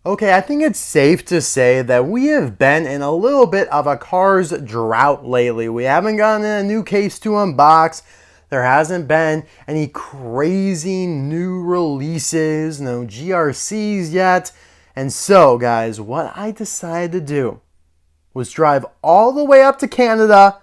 Okay, I think it's safe to say that we have been in a little bit of a cars drought lately. We haven't gotten a new case to unbox. There hasn't been any crazy new releases, no GRCs yet. And so, guys, what I decided to do was drive all the way up to Canada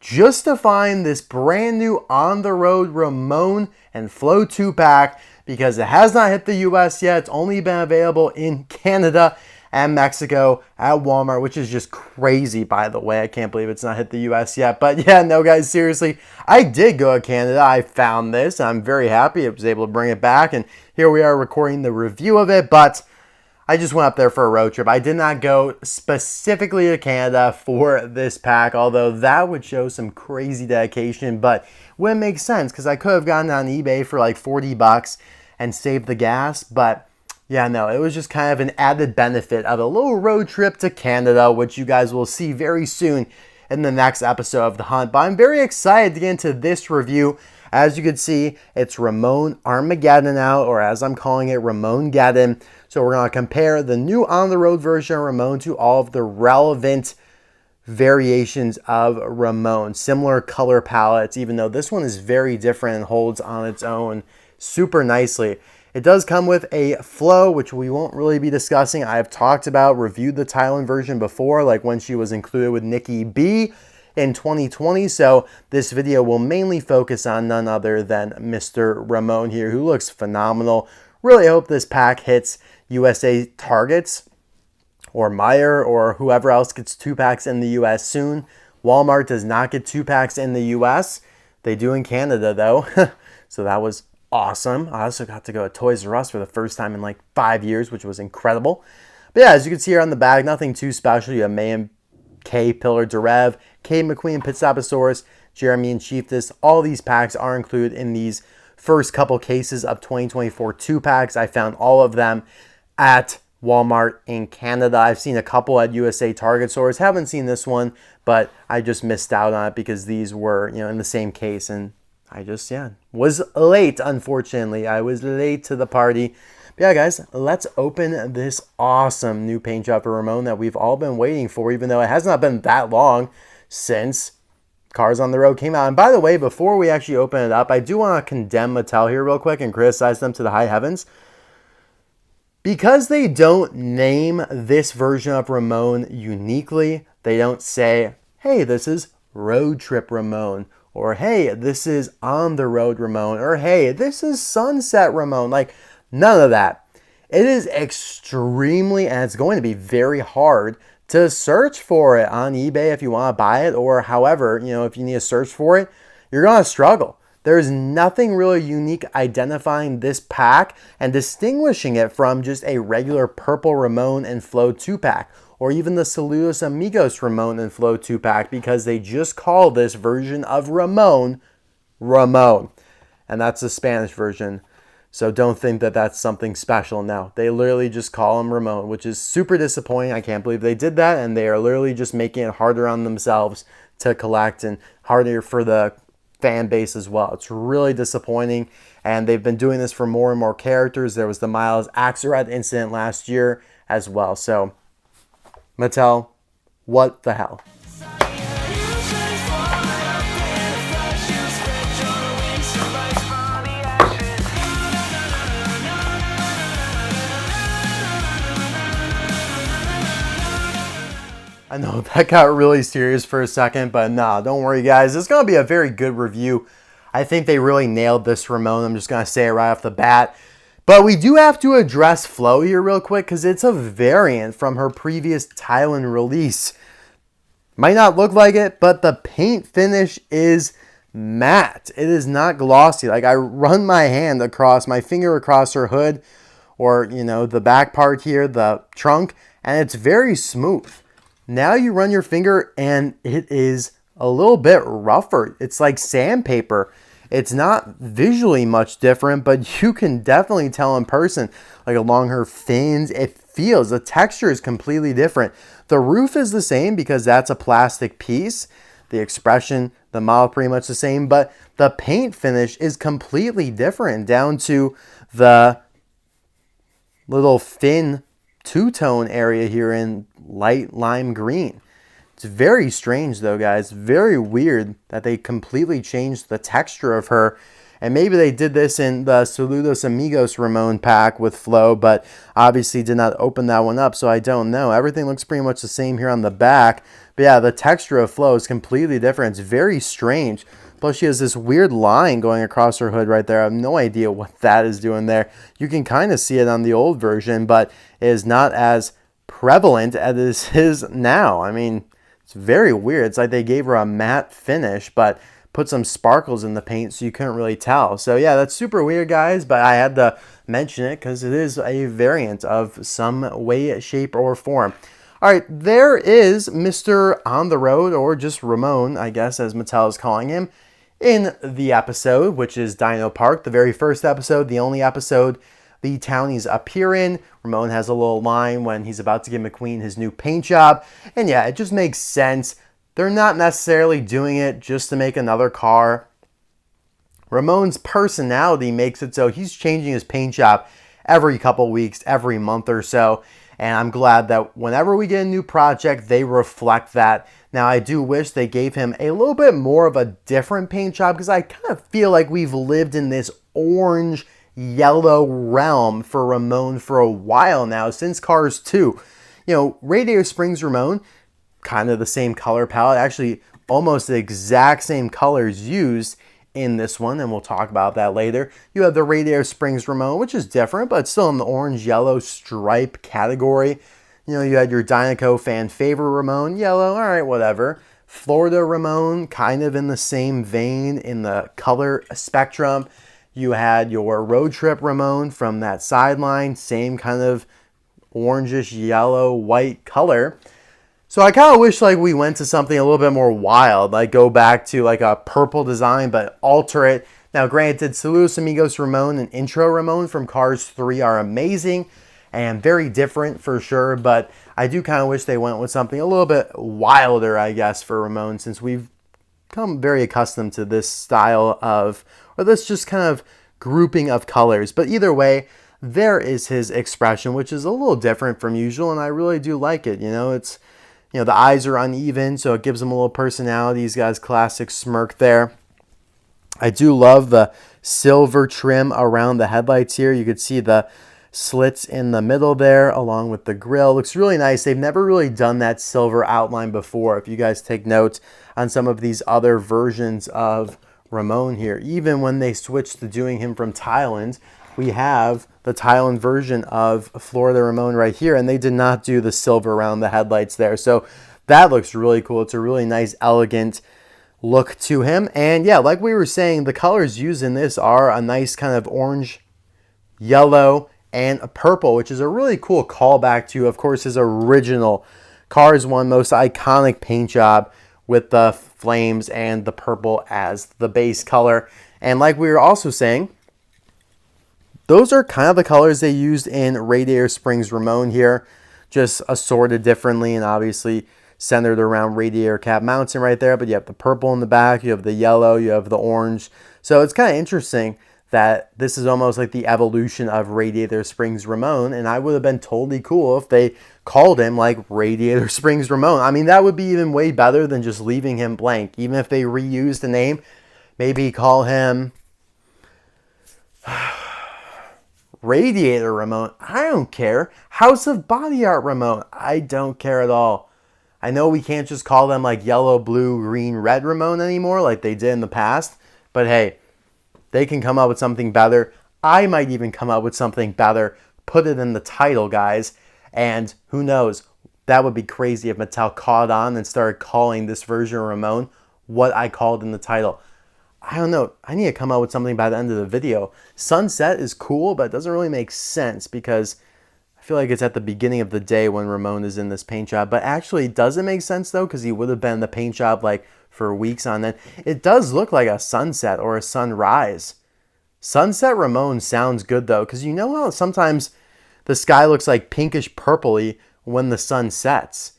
just to find this brand new on the road Ramone and Flow 2-pack because it has not hit the US yet. It's only been available in Canada and Mexico at Walmart, which is just crazy, by the way. I can't believe it's not hit the US yet. But yeah, no, guys, seriously, I did go to Canada. I found this. I'm very happy I was able to bring it back. And here we are recording the review of it. But I just went up there for a road trip. I did not go specifically to Canada for this pack, although that would show some crazy dedication, but wouldn't make sense because I could have gotten on eBay for like 40 bucks and saved the gas. But yeah, no, it was just kind of an added benefit of a little road trip to Canada, which you guys will see very soon in the next episode of The Hunt. But I'm very excited to get into this review. As you can see, it's Ramone Armageddon out, or as I'm calling it, Ramonegeddon. So we're going to compare the new on-the-road version of Ramone to all of the relevant variations of Ramone. Similar color palettes, even though this one is very different and holds on its own super nicely. It does come with a flow, which we won't really be discussing. I've talked about, reviewed the Thailand version before, like when she was included with Nikki B in 2020. So this video will mainly focus on none other than Mr. Ramone here, who looks phenomenal. Really hope this pack hits USA targets, or Meyer, or whoever else gets 2-packs in the US soon. Walmart does not get 2-packs in the US. They do in Canada though. So that was awesome. I also got to go to Toys R Us for the first time in like 5 years, which was incredible. But yeah, as you can see here on the bag, nothing too special. You have Mayhem K, Pillar Derev, K McQueen, Pitstoposaurus, Jeremy and Chiefess. All these packs are included in these first couple cases of 2024 2-packs. I found all of them at Walmart in Canada. I've seen a couple at USA Target stores. Haven't seen this one, but I just missed out on it because these were, in the same case, and I just, was late, unfortunately. I was late to the party. But yeah, guys, let's open this awesome new paint job for Ramone that we've all been waiting for, even though it has not been that long since Cars on the Road came out. And by the way, before we actually open it up, I do want to condemn Mattel here real quick and criticize them to the high heavens. Because they don't name this version of Ramone uniquely, they don't say, hey, this is Road Trip Ramone, or hey, this is On the Road Ramone, or hey, this is Sunset Ramone. Like, none of that. It is extremely, and it's going to be very hard to search for it on eBay if you want to buy it, or however, if you need to search for it, you're going to struggle. There's nothing really unique identifying this pack and distinguishing it from just a regular purple Ramone and Flow 2-pack, or even the Saludos Amigos Ramone and Flow 2-pack, because they just call this version of Ramone, Ramone. And that's the Spanish version. So don't think that that's something special now. They literally just call him Ramone, which is super disappointing. I can't believe they did that, and they are literally just making it harder on themselves to collect and harder for the fan base as well. It's really disappointing, and they've been doing this for more and more characters. There was the Miles Axelrod incident last year as well. So Mattel, what the hell? I know that got really serious for a second, but nah, don't worry guys. It's going to be a very good review. I think they really nailed this Ramone. I'm just going to say it right off the bat. But we do have to address Flo here real quick because it's a variant from her previous Thailand release. Might not look like it, but the paint finish is matte. It is not glossy. Like, I run my hand across, my finger across her hood, or, the back part here, the trunk, and it's very smooth. Now you run your finger and it is a little bit rougher. It's like sandpaper. It's not visually much different, but you can definitely tell in person, like along her fins, it feels, the texture is completely different. The roof is the same because that's a plastic piece. The expression, the model pretty much the same, but the paint finish is completely different down to the little fin two-tone area here in light lime green. It's very strange though, guys. Very weird that they completely changed the texture of her. And maybe they did this in the Saludos Amigos Ramone pack with Flo, but obviously did not open that one up, so I don't know. Everything looks pretty much the same here on the back. But yeah, the texture of Flo is completely different. It's very strange. Plus, she has this weird line going across her hood right there. I have no idea what that is doing there. You can kind of see it on the old version, but it is not as prevalent as it is now. I mean, it's very weird. It's like they gave her a matte finish, but put some sparkles in the paint so you couldn't really tell. So yeah, that's super weird, guys, but I had to mention it because it is a variant of some way, shape, or form. All right, there is Mr. On the Road, or just Ramone, I guess, as Mattel is calling him, in the episode, which is Dino Park, the very first episode, the only episode the townies appear in. Ramone has a little line when he's about to give McQueen his new paint job. And yeah, it just makes sense. They're not necessarily doing it just to make another car. Ramone's personality makes it so he's changing his paint job every couple weeks, every month or so. And I'm glad that whenever we get a new project, they reflect that. Now, I do wish they gave him a little bit more of a different paint job because I kind of feel like we've lived in this orange yellow realm for Ramone for a while now, since Cars 2. You know, Radiator Springs Ramone, kind of the same color palette, actually almost the exact same colors used in this one, and we'll talk about that later. You have the Radiator Springs Ramone, which is different, but still in the orange-yellow stripe category. You know, you had your Dynaco fan favorite Ramone, yellow, all right, whatever. Florida Ramone, kind of in the same vein in the color spectrum. You had your Road Trip Ramone from that sideline, same kind of orangish, yellow, white color. So I kind of wish like we went to something a little bit more wild, like go back to like a purple design, but alter it. Now, granted, Saludos Amigos Ramone and Intro Ramone from Cars 3 are amazing and very different for sure, but I do kind of wish they went with something a little bit wilder, I guess, for Ramone, since we've become very accustomed to this style of, or this just kind of grouping of colors. But either way, there is his expression, which is a little different from usual, and I really do like it. You know, it's, you know, the eyes are uneven, so it gives him a little personality. He's got his classic smirk there. I do love the silver trim around the headlights here. You could see the slits in the middle there along with the grill. Looks really nice. They've never really done that silver outline before. If you guys take notes on some of these other versions of Ramone here, even when they switched to doing him from Thailand, we have the Thailand version of Florida Ramone right here, and they did not do the silver around the headlights there. So that looks really cool. It's a really nice, elegant look to him. And yeah, like we were saying, the colors used in this are a nice kind of orange, yellow, and a purple, which is a really cool callback to, of course, his original Cars 1 most iconic paint job with the flames and the purple as the base color. And like we were also saying, those are kind of the colors they used in Radiator Springs Ramone here, just assorted differently and obviously centered around Radiator Cap Mountain right there. But you have the purple in the back, you have the yellow, you have the orange. So it's kind of interesting that this is almost like the evolution of Radiator Springs Ramone, and I would have been totally cool if they called him like Radiator Springs Ramone. I mean, that would be even way better than just leaving him blank. Even if they reused the name, maybe call him Radiator Ramone. I don't care. House of Body Art Ramone. I don't care at all. I know we can't just call them like yellow, blue, green, red Ramone anymore like they did in the past, but hey, they can come up with something better. I might even come up with something better. Put it in the title, guys. And who knows? That would be crazy if Mattel caught on and started calling this version of Ramone what I called in the title. I don't know. I need to come up with something by the end of the video. Sunset is cool, but it doesn't really make sense because I feel like it's at the beginning of the day when Ramone is in this paint job. But actually, it doesn't make sense, though, because he would have been in the paint job like for weeks on end. It does look like a sunset or a sunrise. Sunset Ramone sounds good, though, because you know how sometimes the sky looks like pinkish purpley when the sun sets.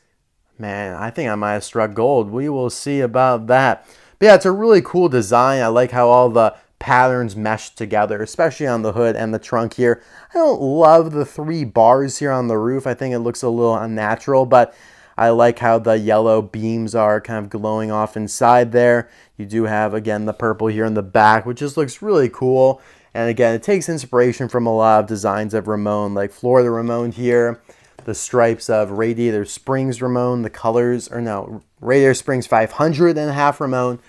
Man, I think I might have struck gold. We will see about that. But yeah, it's a really cool design. I like how all the patterns meshed together, especially on the hood and the trunk here. I don't love the 3 bars here on the roof. I think it looks a little unnatural, but I like how the yellow beams are kind of glowing off inside there. You do have, again, the purple here in the back, which just looks really cool. And again, it takes inspiration from a lot of designs of Ramone, like Florida Ramone here, the stripes of Radiator Springs Ramone, the colors, or no, Radiator Springs 500 and a half Ramone.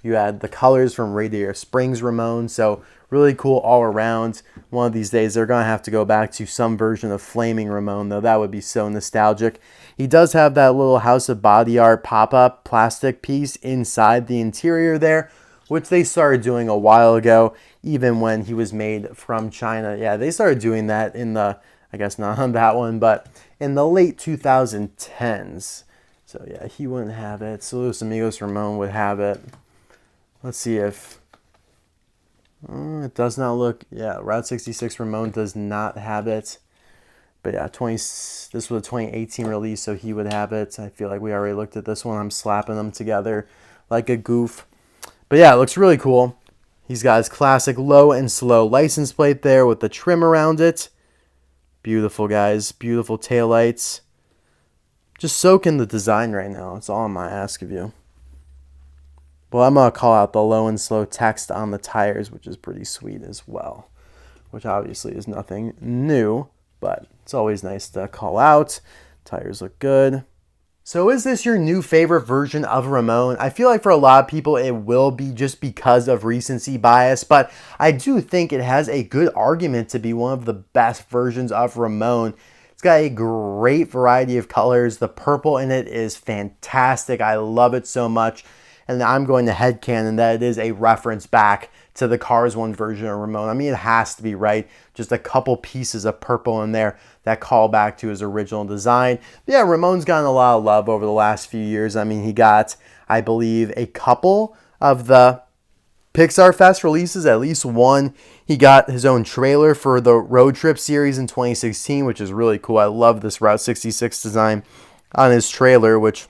You had the colors from Radiator Springs Ramone, so really cool all around. One of these days, they're going to have to go back to some version of Flaming Ramone, though. That would be so nostalgic. He does have that little House of Body Art pop-up plastic piece inside the interior there, which they started doing a while ago, even when he was made from China. Yeah, they started doing that in the, I guess not on that one, but in the late 2010s. So yeah, he wouldn't have it. Saludos Amigos Ramone would have it. Let's see if... it does not look... Yeah, Route 66 Ramone does not have it. But yeah, this was a 2018 release, so he would have it. I feel like we already looked at this one. I'm slapping them together like a goof. But yeah, it looks really cool. He's got his classic low and slow license plate there with the trim around it. Beautiful, guys. Beautiful taillights. Just soak in the design right now. That's all I'm going to ask of you. Well, I'm going to call out the low and slow text on the tires, which is pretty sweet as well. Which obviously is nothing new, but it's always nice to call out. Tires look good. So is this your new favorite version of Ramone? I feel like for a lot of people it will be just because of recency bias, but I do think it has a good argument to be one of the best versions of Ramone. It's got a great variety of colors. The purple in it is fantastic. I love it so much. And I'm going to headcanon that it is a reference back to the Cars 1 version of Ramone. I mean, it has to be, right? Just a couple pieces of purple in there that call back to his original design. But yeah, Ramone's gotten a lot of love over the last few years. I mean, he got, I believe, a couple of the Pixar Fest releases, at least one. He got his own trailer for the Road Trip series in 2016, which is really cool. I love this Route 66 design on his trailer, which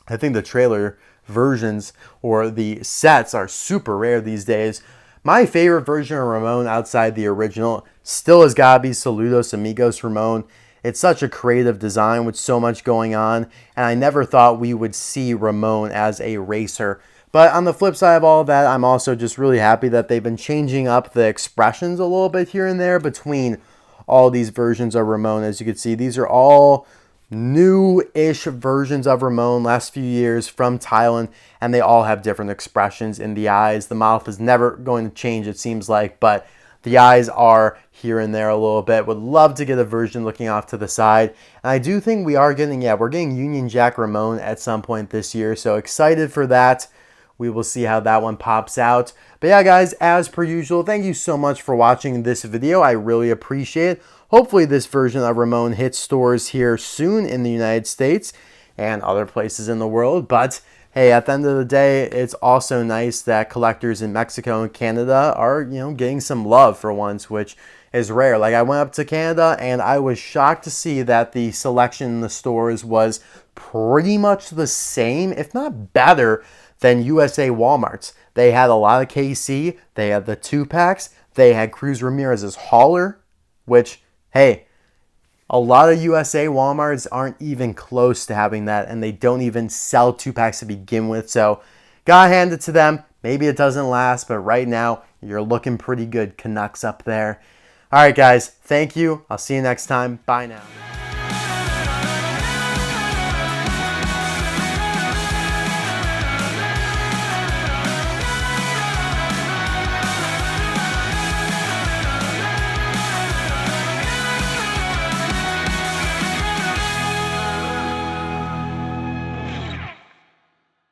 I think the trailer versions or the sets are super rare these days. My favorite version of Ramone outside the original still has got to be Saludos Amigos Ramone. It's such a creative design with so much going on, and I never thought we would see Ramone as a racer. But on the flip side of all of that, I'm also just really happy that they've been changing up the expressions a little bit here and there between all these versions of Ramone. As you can see, these are all new-ish versions of Ramone last few years from Thailand, and they all have different expressions in the eyes. The mouth is never going to change, it seems like, but the eyes are here and there a little bit. Would love to get a version looking off to the side. And I do think we are getting, we're getting Union Jack Ramone at some point this year, so excited for that. We will see how that one pops out. But yeah, guys, as per usual, thank you so much for watching this video. I really appreciate it. Hopefully this version of Ramone hits stores here soon in the United States and other places in the world. But hey, at the end of the day, it's also nice that collectors in Mexico and Canada are, getting some love for once, which is rare. Like, I went up to Canada and I was shocked to see that the selection in the stores was pretty much the same, if not better, than USA Walmart's. They had a lot of KC, they had the 2-packs, they had Cruz Ramirez's hauler, which, hey, a lot of USA Walmarts aren't even close to having that, and they don't even sell 2-packs to begin with. So, gotta hand it to them. Maybe it doesn't last, but right now, you're looking pretty good, Canucks up there. All right, guys, thank you. I'll see you next time. Bye now.